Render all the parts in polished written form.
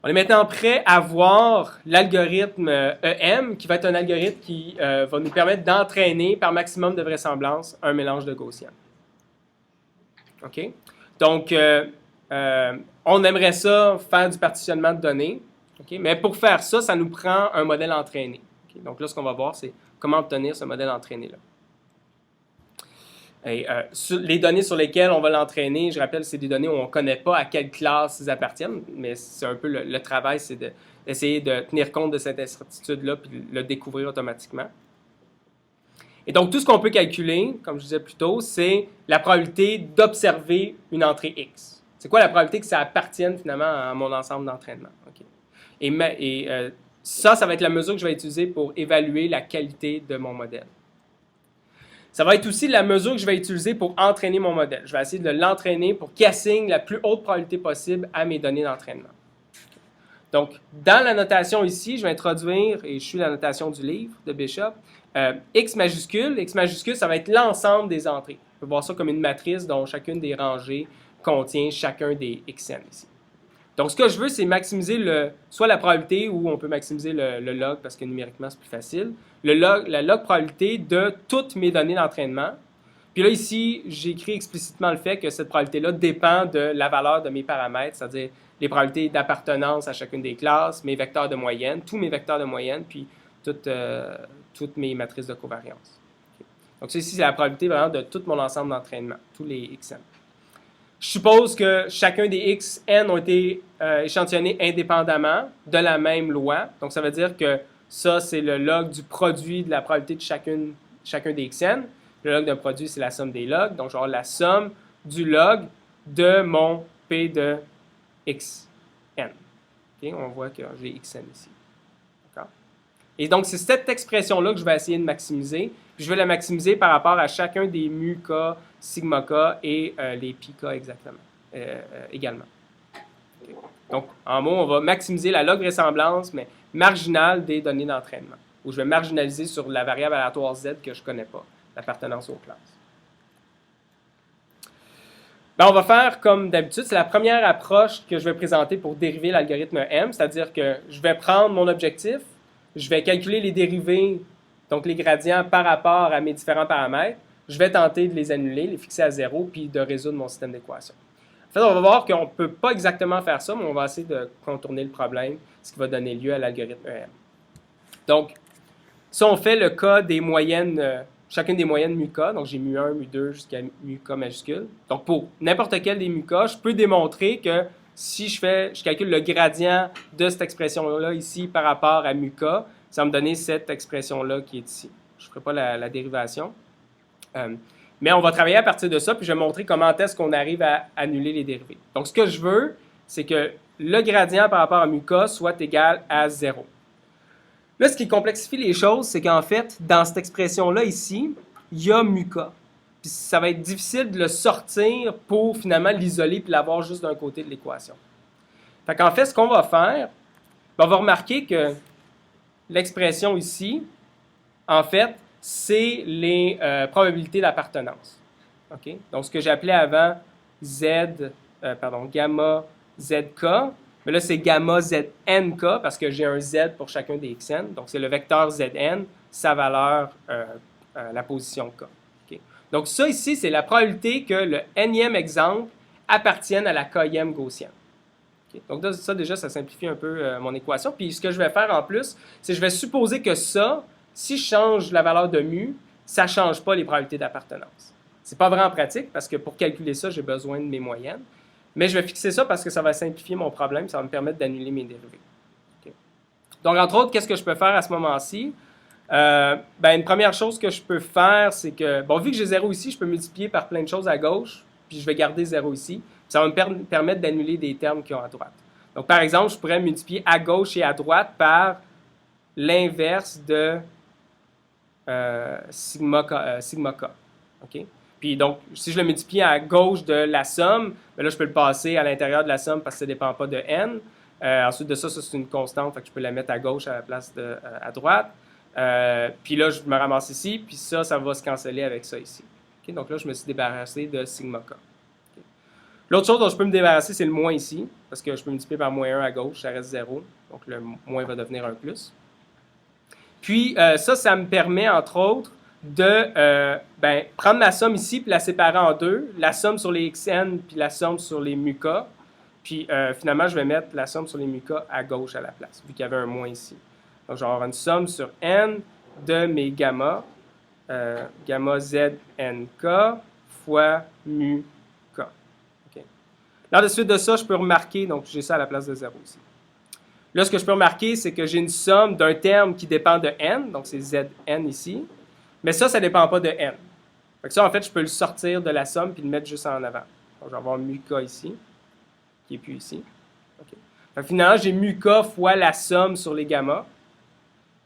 On est maintenant prêt à voir l'algorithme EM, qui va être un algorithme qui va nous permettre d'entraîner par maximum de vraisemblance un mélange de Gaussian. OK? Donc, on aimerait ça faire du partitionnement de données. Okay? Mais pour faire ça, ça nous prend un modèle entraîné. Okay? Donc là, ce qu'on va voir, c'est comment obtenir ce modèle entraîné-là. Et, les données sur lesquelles on va l'entraîner, je rappelle, c'est des données où on ne connaît pas à quelle classe ils appartiennent, mais c'est un peu le travail, c'est d'essayer de tenir compte de cette incertitude-là puis de le découvrir automatiquement. Et donc, tout ce qu'on peut calculer, comme je disais plus tôt, c'est la probabilité d'observer une entrée X. C'est quoi la probabilité que ça appartienne finalement à mon ensemble d'entraînement? Okay. Et ça va être la mesure que je vais utiliser pour évaluer la qualité de mon modèle. Ça va être aussi la mesure que je vais utiliser pour entraîner mon modèle. Je vais essayer de l'entraîner pour qu'il assigne la plus haute probabilité possible à mes données d'entraînement. Donc, dans la notation ici, je vais introduire, et je suis la notation du livre de Bishop, X majuscule. X majuscule, ça va être l'ensemble des entrées. On peut voir ça comme une matrice dont chacune des rangées contient chacun des xn ici. Donc, ce que je veux, c'est maximiser soit la probabilité, ou on peut maximiser le log, parce que numériquement, c'est plus facile, la log probabilité de toutes mes données d'entraînement. Puis là, ici, j'écris explicitement le fait que cette probabilité-là dépend de la valeur de mes paramètres, c'est-à-dire les probabilités d'appartenance à chacune des classes, mes vecteurs de moyenne, tous mes vecteurs de moyenne, puis toutes mes matrices de covariance. Okay. Donc, ça, ici, c'est la probabilité vraiment de tout mon ensemble d'entraînement, tous les xn. Je suppose que chacun des xn ont été échantillonnés indépendamment de la même loi. Donc, ça veut dire que ça, c'est le log du produit de la probabilité de chacun des xn. Le log d'un produit, c'est la somme des logs. Donc, je vais avoir la somme du log de mon p de xn. Okay? On voit que j'ai xn ici. D'accord? Et donc, c'est cette expression-là que je vais essayer de maximiser. Puis, je vais la maximiser par rapport à chacun des mu k, sigma k et les pi k également. Okay. Donc, en mots, on va maximiser la log vraisemblance, mais marginale des données d'entraînement, où je vais marginaliser sur la variable aléatoire z que je ne connais pas, l'appartenance aux classes. Ben, on va faire comme d'habitude, c'est la première approche que je vais présenter pour dériver l'algorithme M, c'est-à-dire que je vais prendre mon objectif, je vais calculer les dérivés, donc les gradients par rapport à mes différents paramètres, je vais tenter de les annuler, les fixer à 0, puis de résoudre mon système d'équations. En fait, on va voir qu'on ne peut pas exactement faire ça, mais on va essayer de contourner le problème, ce qui va donner lieu à l'algorithme EM. Donc, si on fait le cas des moyennes, chacune des moyennes mu k, donc j'ai mu 1, mu 2 jusqu'à mu k majuscule. Donc, pour n'importe quel des mu k, je peux démontrer que si je calcule le gradient de cette expression-là ici par rapport à mu k, ça va me donner cette expression-là qui est ici. Je ne ferai pas la dérivation. Mais on va travailler à partir de ça, puis je vais montrer comment est-ce qu'on arrive à annuler les dérivés. Donc, ce que je veux, c'est que le gradient par rapport à mu k soit égal à 0. Là, ce qui complexifie les choses, c'est qu'en fait, dans cette expression-là ici, il y a mu k. Puis ça va être difficile de le sortir pour finalement l'isoler puis l'avoir juste d'un côté de l'équation. Fait qu'en fait, ce qu'on va faire, on va remarquer que l'expression ici, en fait, c'est les probabilités d'appartenance. Okay? Donc, ce que j'appelais avant gamma zk, mais là, c'est gamma znk parce que j'ai un z pour chacun des xn. Donc, c'est le vecteur zn, sa valeur, la position k. Okay? Donc, ça ici, c'est la probabilité que le nème exemple appartienne à la kème gaussienne. Okay? Donc, ça, déjà, ça simplifie un peu mon équation. Puis, ce que je vais faire en plus, c'est que je vais supposer que ça, si je change la valeur de mu, ça ne change pas les probabilités d'appartenance. Ce n'est pas vraiment pratique parce que pour calculer ça, j'ai besoin de mes moyennes. Mais je vais fixer ça parce que ça va simplifier mon problème, ça va me permettre d'annuler mes dérivés. Okay. Donc, entre autres, qu'est-ce que je peux faire à ce moment-ci? Une première chose que je peux faire, c'est que, vu que j'ai 0 ici, je peux multiplier par plein de choses à gauche, puis je vais garder 0 ici. Ça va me permettre d'annuler des termes qui ont à droite. Donc, par exemple, je pourrais multiplier à gauche et à droite par l'inverse de sigma k. Okay? Puis donc, si je le multiplie à gauche de la somme, là, je peux le passer à l'intérieur de la somme parce que ça ne dépend pas de n. Ensuite de ça, c'est une constante, fait que je peux la mettre à gauche à la place de à droite. Puis là, je me ramasse ici, puis ça va se canceller avec ça ici. Okay? Donc là, je me suis débarrassé de sigma k. Okay? L'autre chose dont je peux me débarrasser, c'est le moins ici, parce que je peux multiplier par moins 1 à gauche, ça reste 0. Donc le moins va devenir un plus. Puis ça me permet, entre autres, de prendre ma somme ici, puis la séparer en deux, la somme sur les xn, puis la somme sur les muka. Puis finalement, je vais mettre la somme sur les muka à gauche à la place, vu qu'il y avait un moins ici. Donc je vais avoir une somme sur n de mes gamma, gamma znk fois mu k. Okay. Là, de suite de ça, je peux remarquer, donc j'ai ça à la place de 0 ici. Là, ce que je peux remarquer, c'est que j'ai une somme d'un terme qui dépend de n, donc c'est zn ici, mais ça ne dépend pas de n. Fait que ça, en fait, je peux le sortir de la somme puis le mettre juste en avant. Donc, je vais avoir mu k ici, qui n'est plus ici. Okay. Fait que finalement, j'ai mu k fois la somme sur les gamma.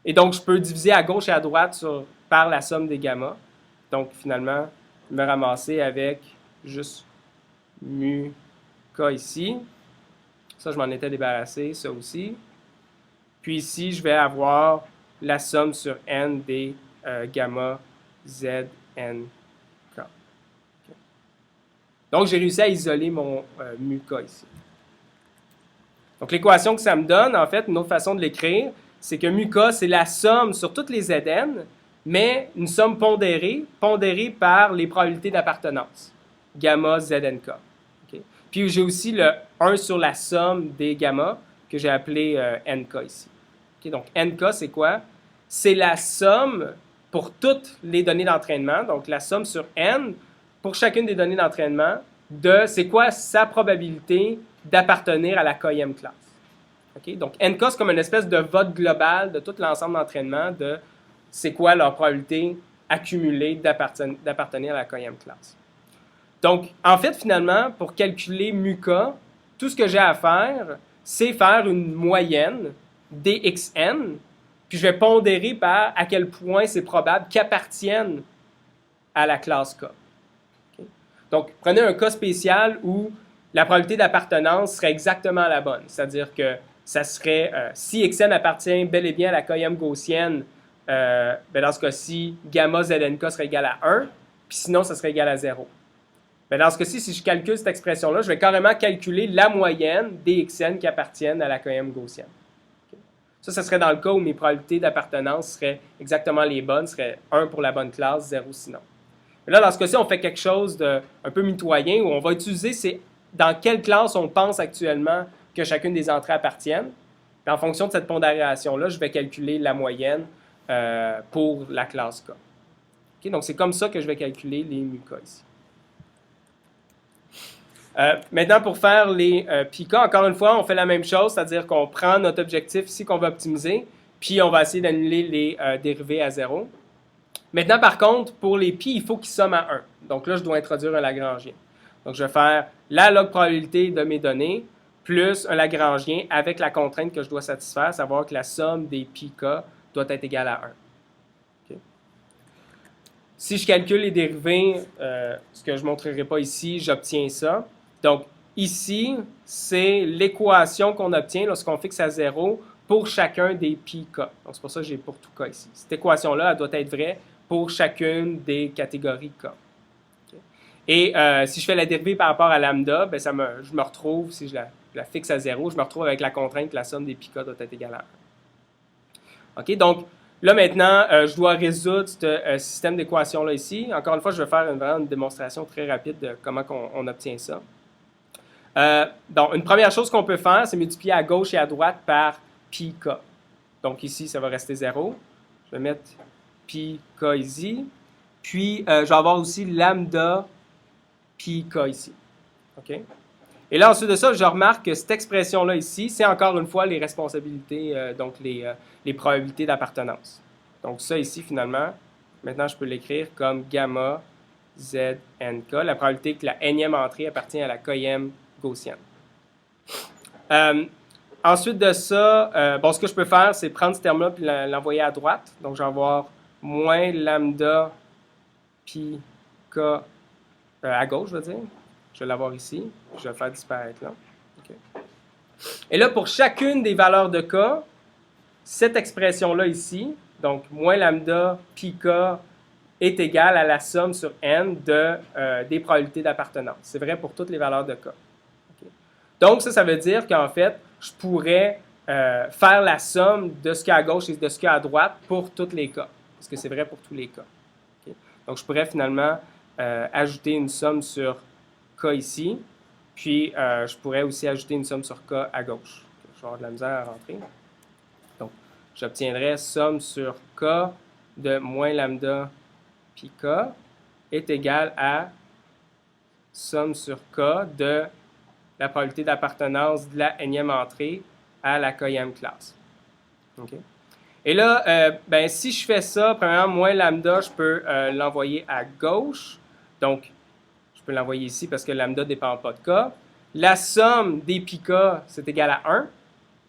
Et donc, je peux diviser à gauche et à droite par la somme des gamma. Donc, finalement, me ramasser avec juste mu k ici. Ça, je m'en étais débarrassé, ça aussi. Puis ici, je vais avoir la somme sur n des gamma znk. Okay. Donc, j'ai réussi à isoler mon mu k ici. Donc, l'équation que ça me donne, en fait, une autre façon de l'écrire, c'est que mu k, c'est la somme sur toutes les zn, mais une somme pondérée par les probabilités d'appartenance, gamma znk. Okay. Puis j'ai aussi le 1 sur la somme des gamma, que j'ai appelé nk ici. Okay. Donc nk, c'est quoi? C'est la somme pour toutes les données d'entraînement, donc la somme sur n, pour chacune des données d'entraînement, de c'est quoi sa probabilité d'appartenir à la k-ième classe. Okay? Donc, NK, c'est comme une espèce de vote global de tout l'ensemble d'entraînement de c'est quoi leur probabilité accumulée d'appartenir à la k-ième classe. Donc, en fait, finalement, pour calculer mu k, tout ce que j'ai à faire, c'est faire une moyenne dxn, puis je vais pondérer par à quel point c'est probable qu'appartiennent à la classe k. Okay? Donc, prenez un cas spécial où la probabilité d'appartenance serait exactement la bonne, c'est-à-dire que ça serait, si xn appartient bel et bien à la k-ième gaussienne, dans ce cas-ci, gamma znk serait égal à 1, puis sinon, ça serait égal à 0. Dans ce cas-ci, si je calcule cette expression-là, je vais carrément calculer la moyenne des xn qui appartiennent à la k-ième gaussienne. Okay. Ça serait dans le cas où mes probabilités d'appartenance seraient exactement les bonnes, seraient 1 pour la bonne classe, 0 sinon. Mais là, dans ce cas-ci, on fait quelque chose d'un peu mitoyen, où on va utiliser dans quelle classe on pense actuellement que chacune des entrées appartiennent. Et en fonction de cette pondération-là, je vais calculer la moyenne pour la classe K. Okay? Donc, c'est comme ça que je vais calculer les mu K ici. Maintenant, pour faire les pi K, encore une fois, on fait la même chose, c'est-à-dire qu'on prend notre objectif ici qu'on va optimiser, puis on va essayer d'annuler les dérivés à 0. Maintenant, par contre, pour les pi, il faut qu'ils somment à 1. Donc là, je dois introduire un Lagrangien. Donc, je vais faire la log probabilité de mes données, plus un Lagrangien avec la contrainte que je dois satisfaire, savoir que la somme des pi k doit être égale à 1. Okay. Si je calcule les dérivés, ce que je ne montrerai pas ici, j'obtiens ça. Donc, ici, c'est l'équation qu'on obtient lorsqu'on fixe à 0 pour chacun des pi k. Donc, c'est pour ça que j'ai pour tout k ici. Cette équation-là, elle doit être vraie pour chacune des catégories k. Okay. Et si je fais la dérivée par rapport à lambda, ben je me retrouve, si je la fixe à 0, je me retrouve avec la contrainte que la somme des pi k doit être égale à 1. OK? Donc, là, maintenant, je dois résoudre ce système d'équations-là ici. Encore une fois, je vais faire vraiment une démonstration très rapide de comment on obtient ça. Donc, une première chose qu'on peut faire, c'est multiplier à gauche et à droite par pi k. Donc, ici, ça va rester 0. Je vais mettre pi k ici. Puis, je vais avoir aussi lambda pi k ici. OK? Et là, ensuite de ça, je remarque que cette expression-là ici, c'est encore une fois les responsabilités, donc les probabilités d'appartenance. Donc ça ici, finalement, maintenant, je peux l'écrire comme gamma znk, la probabilité que la nème entrée appartient à la k-ième gaussienne. Ensuite de ça, ce que je peux faire, c'est prendre ce terme-là et l'envoyer à droite. Donc, je vais avoir moins lambda pi k à gauche, je veux dire. Je vais l'avoir ici, je vais le faire disparaître là. Okay. Et là, pour chacune des valeurs de k, cette expression-là ici, donc moins lambda pi k est égal à la somme sur n des probabilités d'appartenance. C'est vrai pour toutes les valeurs de k. Okay. Donc, ça veut dire qu'en fait, je pourrais faire la somme de ce qu'il y a à gauche et de ce qu'il y a à droite pour tous les cas, parce que c'est vrai pour tous les cas. Okay. Donc, je pourrais finalement ajouter une somme sur k ici, puis je pourrais aussi ajouter une somme sur k à gauche. Okay. Je vais avoir de la misère à rentrer. Donc, j'obtiendrai somme sur k de moins lambda pi k est égal à somme sur k de la probabilité d'appartenance de la nème entrée à la k-ième classe. Okay. Et là, si je fais ça, premièrement, moins lambda, je peux l'envoyer à gauche. Donc, je peux l'envoyer ici parce que lambda ne dépend pas de k. La somme des pi k, c'est égal à 1.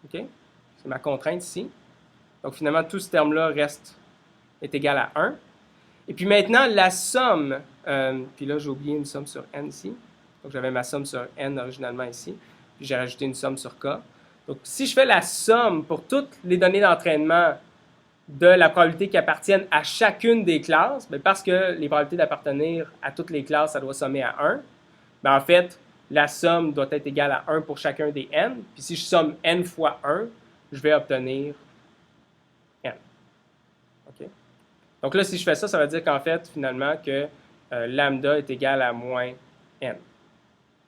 Okay. C'est ma contrainte ici. Donc, finalement, tout ce terme-là est égal à 1. Et puis maintenant, la somme, puis là, j'ai oublié une somme sur n ici. Donc, j'avais ma somme sur n originalement ici. Puis j'ai rajouté une somme sur k. Donc, si je fais la somme pour toutes les données d'entraînement de la probabilité qui appartiennent à chacune des classes, bien, parce que les probabilités d'appartenir à toutes les classes, ça doit sommer à 1, bien, en fait, la somme doit être égale à 1 pour chacun des n. Puis si je somme n fois 1, je vais obtenir n. OK? Donc là, si je fais ça, ça veut dire qu'en fait, finalement, que lambda est égal à moins n.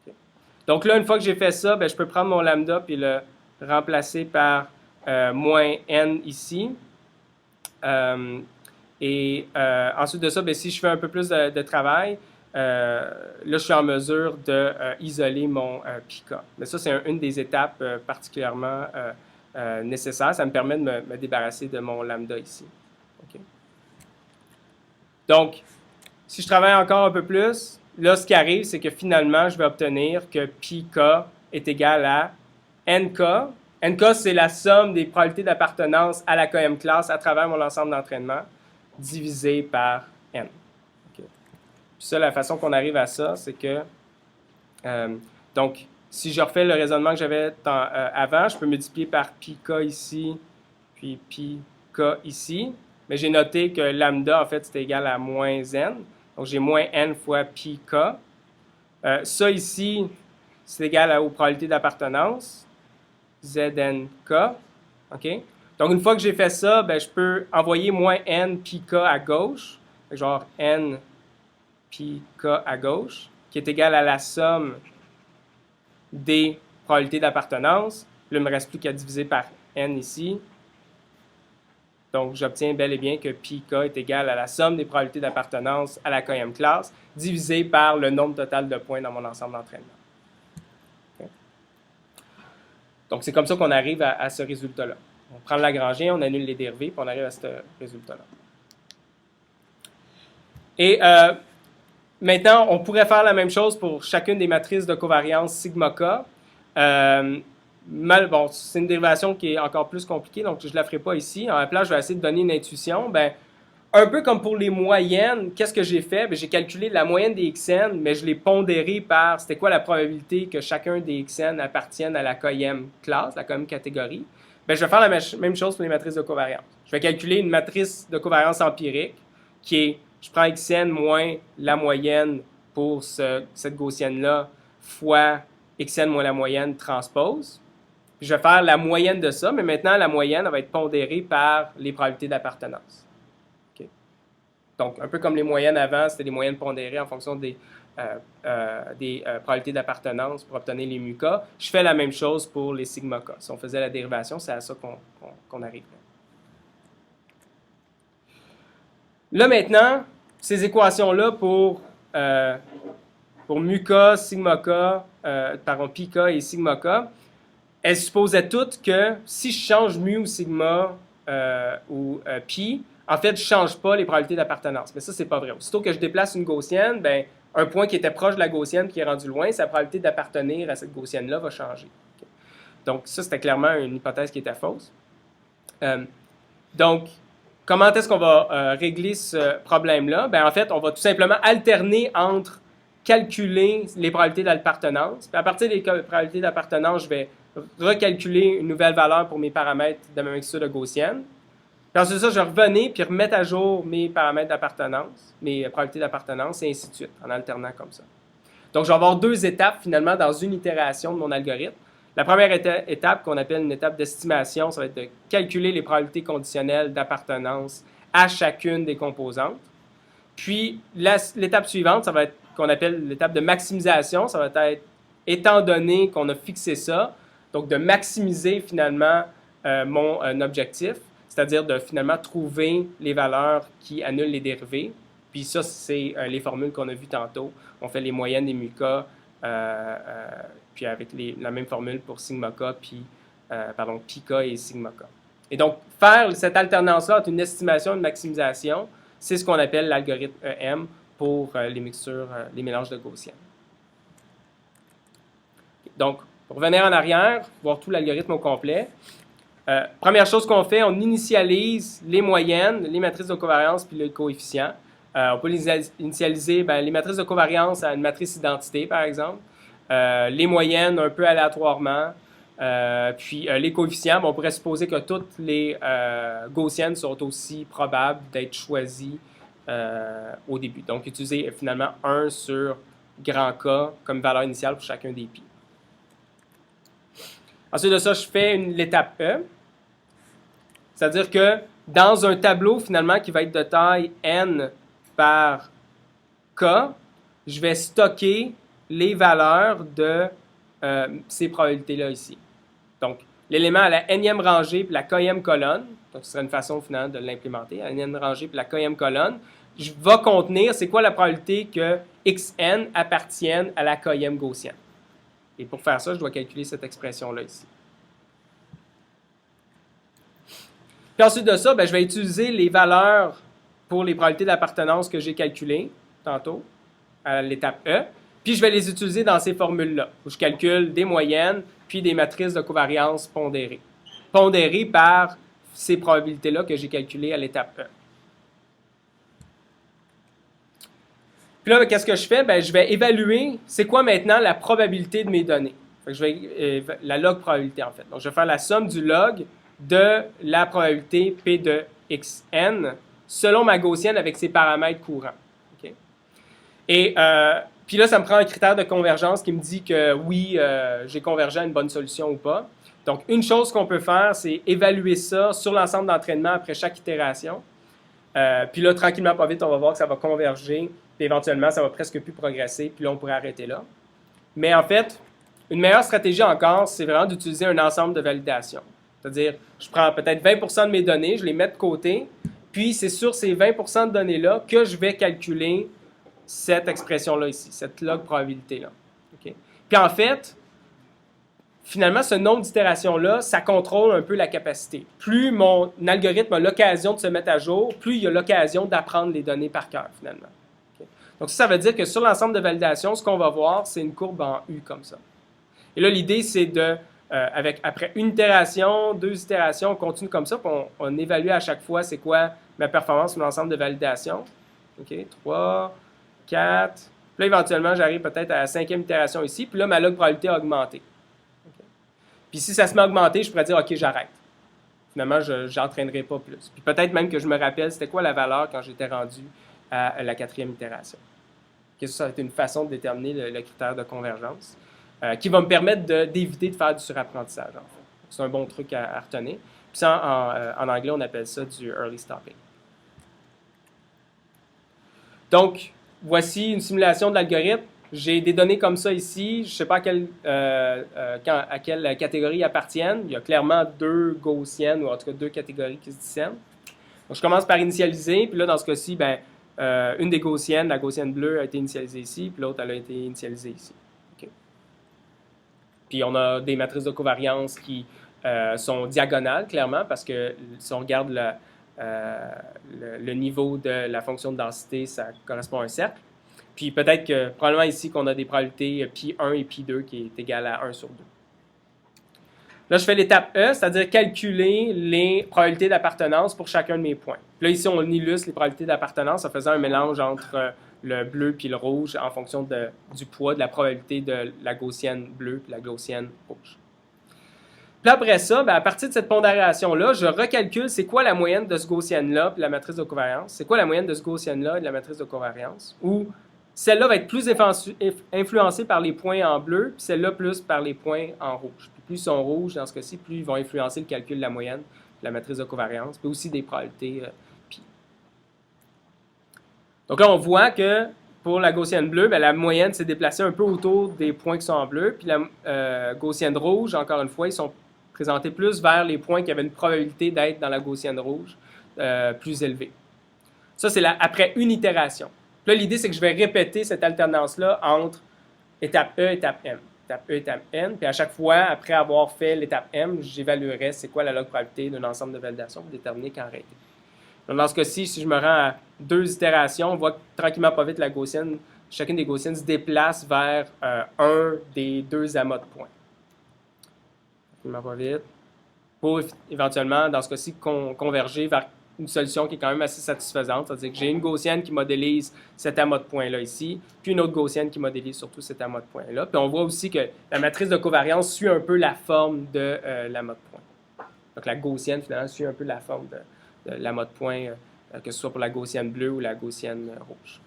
Okay. Donc là, une fois que j'ai fait ça, bien, je peux prendre mon lambda puis le remplacer par moins n ici. Ensuite de ça, bien, si je fais un peu plus de travail, là, je suis en mesure d'isoler mon pi-k. Mais ça, c'est une des étapes particulièrement nécessaires. Ça me permet de me débarrasser de mon lambda ici. Okay. Donc, si je travaille encore un peu plus, là, ce qui arrive, c'est que finalement, je vais obtenir que pi-k est égal à nk. nk, c'est la somme des probabilités d'appartenance à la k-ième classe à travers mon ensemble d'entraînement divisé par n. Okay. Puis ça, la façon qu'on arrive à ça, c'est que, donc, si je refais le raisonnement que j'avais avant, je peux multiplier par πk ici, puis πk ici. Mais j'ai noté que lambda, en fait, c'est égal à moins n. Donc, j'ai moins n fois πk. Ça ici, c'est égal aux probabilités d'appartenance. Znk. Okay? Donc, une fois que j'ai fait ça, ben, je peux envoyer moins n πk à gauche, genre n πk à gauche, qui est égal à la somme des probabilités d'appartenance. Là, il ne me reste plus qu'à diviser par n ici. Donc, j'obtiens bel et bien que πk est égal à la somme des probabilités d'appartenance à la k-ième classe, divisé par le nombre total de points dans mon ensemble d'entraînement. Donc, c'est comme ça qu'on arrive à ce résultat-là. On prend le Lagrangien, on annule les dérivés, puis on arrive à ce résultat-là. Et maintenant, on pourrait faire la même chose pour chacune des matrices de covariance sigma k. Bon, c'est une dérivation qui est encore plus compliquée, donc je ne la ferai pas ici. En place, je vais essayer de donner une intuition. Ben, un peu comme pour les moyennes, qu'est-ce que j'ai fait? Bien, j'ai calculé la moyenne des xn, mais je l'ai pondéré par c'était quoi la probabilité que chacun des xn appartienne à la k-ième classe, la k-ième catégorie. Bien, je vais faire la même chose pour les matrices de covariance. Je vais calculer une matrice de covariance empirique qui est, je prends xn moins la moyenne pour cette gaussienne-là fois xn moins la moyenne transpose. Puis je vais faire la moyenne de ça, mais maintenant, la moyenne elle va être pondérée par les probabilités d'appartenance. Donc, un peu comme les moyennes avant, c'était des moyennes pondérées en fonction des probabilités d'appartenance pour obtenir les mu k. Je fais la même chose pour les sigma k. Si on faisait la dérivation, c'est à ça qu'on arriverait. Là, maintenant, ces équations-là pour mu k, sigma k, pardon, pi k et sigma k, elles supposaient toutes que si je change mu ou sigma ou pi, en fait, je ne change pas les probabilités d'appartenance. Mais ça, c'est pas vrai. Aussitôt que je déplace une gaussienne, ben, un point qui était proche de la gaussienne qui est rendu loin, sa probabilité d'appartenir à cette gaussienne-là va changer. Okay. Donc, ça, c'était clairement une hypothèse qui était fausse. Donc, comment est-ce qu'on va régler ce problème-là? Ben, en fait, on va tout simplement alterner entre calculer les probabilités d'appartenance. Puis à partir des probabilités d'appartenance, je vais recalculer une nouvelle valeur pour mes paramètres de ma mixture de gaussienne. Puis ensuite ça, je vais revenir puis remettre à jour mes paramètres d'appartenance, mes probabilités d'appartenance, et ainsi de suite, en alternant comme ça. Donc, je vais avoir deux étapes, finalement, dans une itération de mon algorithme. La première étape, qu'on appelle une étape d'estimation, ça va être de calculer les probabilités conditionnelles d'appartenance à chacune des composantes. Puis, l'étape suivante, ça va être qu'on appelle l'étape de maximisation. Ça va être, étant donné qu'on a fixé ça, donc de maximiser finalement mon objectif, c'est-à-dire de finalement trouver les valeurs qui annulent les dérivés. Puis ça, c'est les formules qu'on a vues tantôt. On fait les moyennes des mu-k, puis avec la même formule pour sigma k, puis pi k et sigma k. Et donc, faire cette alternance-là entre une estimation et une maximisation, c'est ce qu'on appelle l'algorithme EM pour les mixtures, les mélanges de Gaussienne. Donc, pour revenir en arrière, voir tout l'algorithme au complet, première chose qu'on fait, on initialise les moyennes, les matrices de covariance puis les coefficients. On peut les initialiser, les matrices de covariance à une matrice identité, par exemple. Les moyennes, un peu aléatoirement. Puis les coefficients, on pourrait supposer que toutes les gaussiennes sont aussi probables d'être choisies au début. Donc, utiliser finalement 1 sur grand K comme valeur initiale pour chacun des pi. Ensuite de ça, je fais l'étape E. C'est-à-dire que dans un tableau, finalement, qui va être de taille n par K, je vais stocker les valeurs de ces probabilités-là ici. Donc, l'élément à la nème rangée puis la kème colonne, donc ce serait une façon finalement de l'implémenter, à la nème rangée puis la kème colonne, je vais contenir, c'est quoi la probabilité que xn appartienne à la kème gaussienne. Et pour faire ça, je dois calculer cette expression-là ici. Puis ensuite de ça, je vais utiliser les valeurs pour les probabilités d'appartenance que j'ai calculées tantôt, à l'étape E, puis je vais les utiliser dans ces formules-là, où je calcule des moyennes, puis des matrices de covariance pondérées. Pondérées par ces probabilités-là que j'ai calculées à l'étape E. Puis là, qu'est-ce que je fais? Je vais évaluer c'est quoi maintenant la probabilité de mes données. Je vais, la log probabilité, en fait. Donc, je vais faire la somme du log de la probabilité P de xn selon ma gaussienne avec ses paramètres courants. Okay? Et puis là, ça me prend un critère de convergence qui me dit que oui, j'ai convergé à une bonne solution ou pas. Donc, une chose qu'on peut faire, c'est évaluer ça sur l'ensemble d'entraînement après chaque itération. Puis là, tranquillement, pas vite, on va voir que ça va converger. Puis éventuellement, ça va presque plus progresser. Puis là, on pourrait arrêter là. Mais en fait, une meilleure stratégie encore, c'est vraiment d'utiliser un ensemble de validation. C'est-à-dire, je prends peut-être 20% de mes données, je les mets de côté, puis c'est sur ces 20% de données-là que je vais calculer cette expression-là ici, cette log probabilité-là. Okay? Puis en fait, finalement, ce nombre d'itérations-là, ça contrôle un peu la capacité. Plus mon algorithme a l'occasion de se mettre à jour, plus il a l'occasion d'apprendre les données par cœur, finalement. Okay? Donc ça veut dire que sur l'ensemble de validation, ce qu'on va voir, c'est une courbe en U comme ça. Et là, l'idée, c'est de après une itération, deux itérations, on continue comme ça, puis on évalue à chaque fois c'est quoi ma performance sur l'ensemble de validation. OK, 3, 4. Puis là, éventuellement, j'arrive peut-être à la 5e itération ici, puis là, ma log probabilité a augmenté. Okay. Puis si ça se met à augmenter, je pourrais dire, OK, j'arrête. Finalement, je n'entraînerai pas plus. Puis peut-être même que je me rappelle c'était quoi la valeur quand j'étais rendu à la 4e itération. Okay, ça va être une façon de déterminer le critère de convergence. Qui va me permettre d'éviter de faire du surapprentissage. En fait. C'est un bon truc à retenir. Puis ça, en anglais, on appelle ça du early stopping. Donc, voici une simulation de l'algorithme. J'ai des données comme ça ici. Je ne sais pas à quelle catégorie ils appartiennent. Il y a clairement deux gaussiennes, ou en tout cas deux catégories qui se discernent. Donc, je commence par initialiser. Puis là, dans ce cas-ci, une des gaussiennes, la gaussienne bleue, a été initialisée ici. Puis l'autre, elle a été initialisée ici. Puis on a des matrices de covariance qui sont diagonales, clairement, parce que si on regarde le niveau de la fonction de densité, ça correspond à un cercle. Puis peut-être que, probablement ici, qu'on a des probabilités pi1 et pi2 qui est égal à 1 sur 2. Là, je fais l'étape E, c'est-à-dire calculer les probabilités d'appartenance pour chacun de mes points. Puis là, ici, on illustre les probabilités d'appartenance en faisant un mélange entre le bleu puis le rouge en fonction du poids de la probabilité de la gaussienne bleue puis la gaussienne rouge. Puis après ça, ben, à partir de cette pondération-là, je recalcule c'est quoi la moyenne de ce Gaussian-là et de la matrice de covariance. C'est quoi la moyenne de ce Gaussian-là et de la matrice de covariance. Ou celle-là va être plus influencée par les points en bleu, puis celle-là plus par les points en rouge. Puis plus ils sont rouges, dans ce cas-ci, plus ils vont influencer le calcul de la moyenne, de la matrice de covariance, puis aussi des probabilités pi. Donc là, on voit que pour la Gaussienne bleue, ben, la moyenne s'est déplacée un peu autour des points qui sont en bleu, puis la Gaussienne rouge, encore une fois, ils sont présentés plus vers les points qui avaient une probabilité d'être dans la Gaussienne rouge plus élevée. Ça, c'est après une itération. Là, l'idée, c'est que je vais répéter cette alternance-là entre étape E et étape M. Étape E, étape N. Puis à chaque fois, après avoir fait l'étape M, j'évaluerai c'est quoi la log probabilité d'un ensemble de validations pour déterminer quand arrêter. Donc, dans ce cas-ci, si je me rends à 2 itérations, on voit que tranquillement pas vite, chacune des Gaussiennes se déplace vers un des 2 amas de points. Tranquillement pas vite. Pour éventuellement, dans ce cas-ci, converger vers une solution qui est quand même assez satisfaisante. C'est-à-dire que j'ai une Gaussienne qui modélise cet amas de points-là ici, puis une autre Gaussienne qui modélise surtout cet amas de points-là. Puis on voit aussi que la matrice de covariance suit un peu la forme de l'amas de points. Donc la Gaussienne, finalement, suit un peu la forme de l'amas de points, que ce soit pour la Gaussienne bleue ou la Gaussienne rouge.